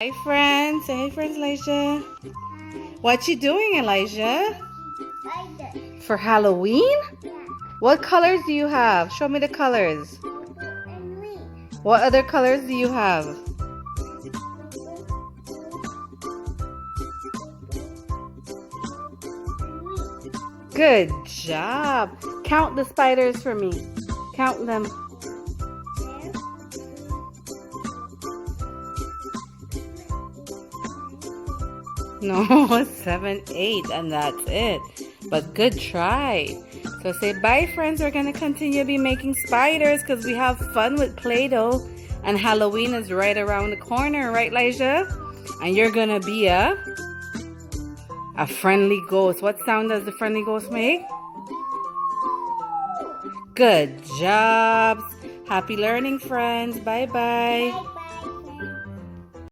Hi friends, say hey friends, Elijah. What you doing, Elijah? Spider. For Halloween? Yeah. What colors do you have? Show me the colors. Purple and green. What other colors do you have? Good job. Count the spiders for me. Count them. No, 7, 8, and that's it. But good try. So say bye, friends. We're going to continue to be making spiders because we have fun with Play-Doh. And Halloween is right around the corner, right, Elijah? And you're going to be a friendly ghost. What sound does the friendly ghost make? Good job. Happy learning, friends. Bye-bye.